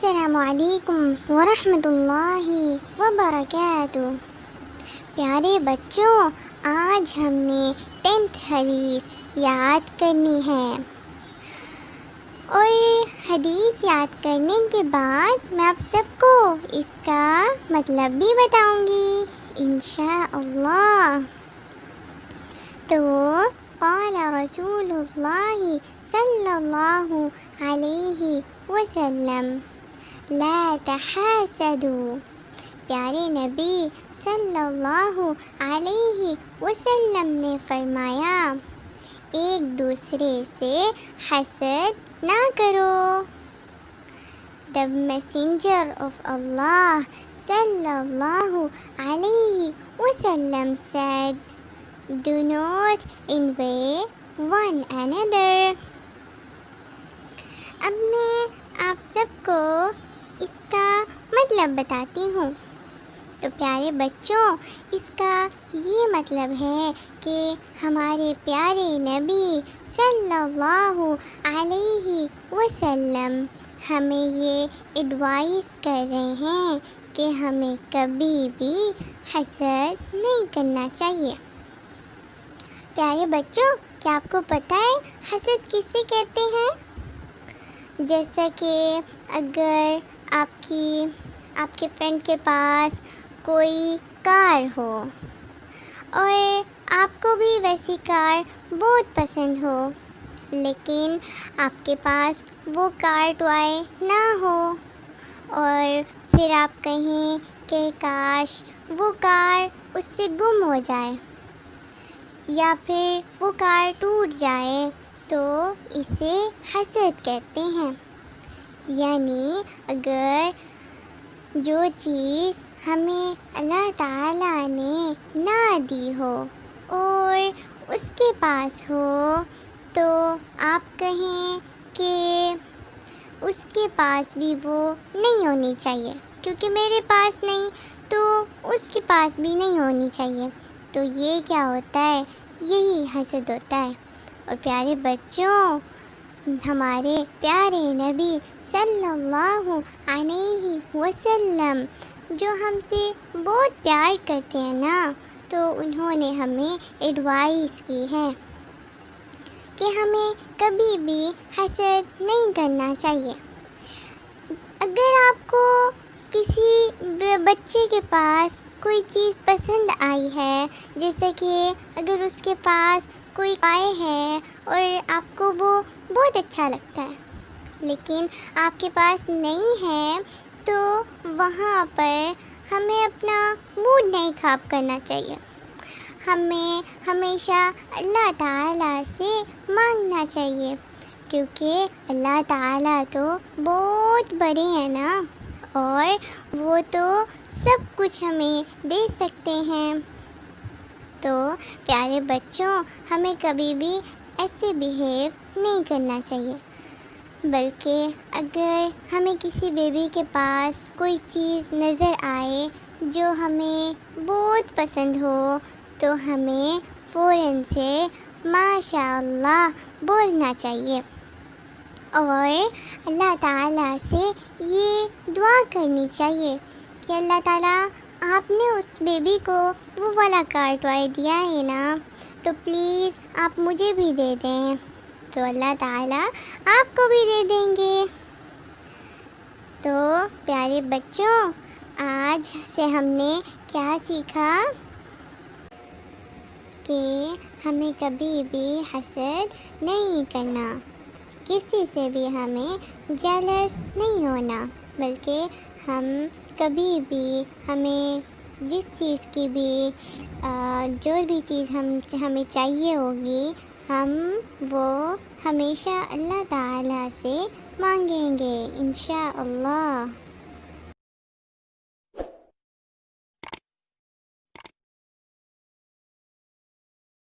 السلام علیکم ورحمۃ اللہ وبرکاتہ۔ پیارے بچوں، آج ہم نے 10th حدیث یاد کرنی ہے، اور حدیث یاد کرنے کے بعد میں آپ سب کو اس کا مطلب بھی بتاؤں گی انشاءاللہ۔ تو قال رسول اللہ صلی اللہ علیہ وسلم لا تحاسدوا، پیارے نبی صلی اللہ علیہ وسلم نے فرمایا ایک دوسرے سے حسد نہ کرو۔ The messenger of Allah صلی اللہ علیہ وسلم said, do not envy one another۔ اب میں آپ سب کو اس کا مطلب بتاتی ہوں۔ تو پیارے بچوں، اس کا یہ مطلب ہے کہ ہمارے پیارے نبی صلی اللہ علیہ وسلم ہمیں یہ ایڈوائز کر رہے ہیں کہ ہمیں کبھی بھی حسد نہیں کرنا چاہیے۔ پیارے بچوں، کیا آپ کو پتہ ہے حسد کسے کہتے ہیں؟ جیسا کہ اگر آپ کے فرینڈ کے پاس کوئی کار ہو اور آپ کو بھی ویسی کار بہت پسند ہو، لیکن آپ کے پاس وہ کار ٹوائے نہ ہو، اور پھر آپ کہیں کہ کاش وہ کار اس سے گم ہو جائے یا پھر وہ کار ٹوٹ جائے، تو اسے حسد کہتے ہیں۔ یعنی اگر جو چیز ہمیں اللہ تعالیٰ نے نہ دی ہو اور اس کے پاس ہو، تو آپ کہیں کہ اس کے پاس بھی وہ نہیں ہونی چاہیے، کیونکہ میرے پاس نہیں تو اس کے پاس بھی نہیں ہونی چاہیے۔ تو یہ کیا ہوتا ہے؟ یہی حسد ہوتا ہے۔ اور پیارے بچوں، ہمارے پیارے نبی صلی اللہ علیہ وسلم جو ہم سے بہت پیار کرتے ہیں نا، تو انہوں نے ہمیں ایڈوائز کی ہے کہ ہمیں کبھی بھی حسد نہیں کرنا چاہیے۔ اگر آپ کو کسی بچے کے پاس کوئی چیز پسند آئی ہے، جیسے کہ اگر اس کے پاس کوئی پائے ہے اور آپ کو وہ بہت اچھا لگتا ہے، لیکن آپ کے پاس نہیں ہے، تو وہاں پر ہمیں اپنا موڈ نہیں خراب کرنا چاہیے۔ ہمیں ہمیشہ اللہ تعالیٰ سے مانگنا چاہیے، کیونکہ اللہ تعالیٰ تو بہت بڑے ہیں نا، اور وہ تو سب کچھ ہمیں دے سکتے ہیں۔ تو پیارے بچوں، ہمیں کبھی بھی ایسے بیہیو نہیں کرنا چاہیے، بلکہ اگر ہمیں کسی بیبی کے پاس کوئی چیز نظر آئے جو ہمیں بہت پسند ہو، تو ہمیں فوراً سے ماشاء اللہ بولنا چاہیے، اور اللہ تعالیٰ سے یہ دعا کرنی چاہیے کہ اللہ تعالیٰ، آپ نے اس بیبی کو وہ والا کار ٹوائے دیا ہے نا، تو پلیز آپ مجھے بھی دے دیں، تو اللہ تعالیٰ آپ کو بھی دے دیں گے۔ تو پیارے بچوں، آج سے ہم نے کیا سیکھا؟ کہ ہمیں کبھی بھی حسد نہیں کرنا، کسی سے بھی ہمیں جیلس نہیں ہونا، بلکہ ہم کبھی بھی ہمیں جس چیز کی بھی جو بھی چیز ہمیں چاہیے ہوگی، ہم وہ ہمیشہ اللہ تعالیٰ سے مانگیں گے انشاءاللہ۔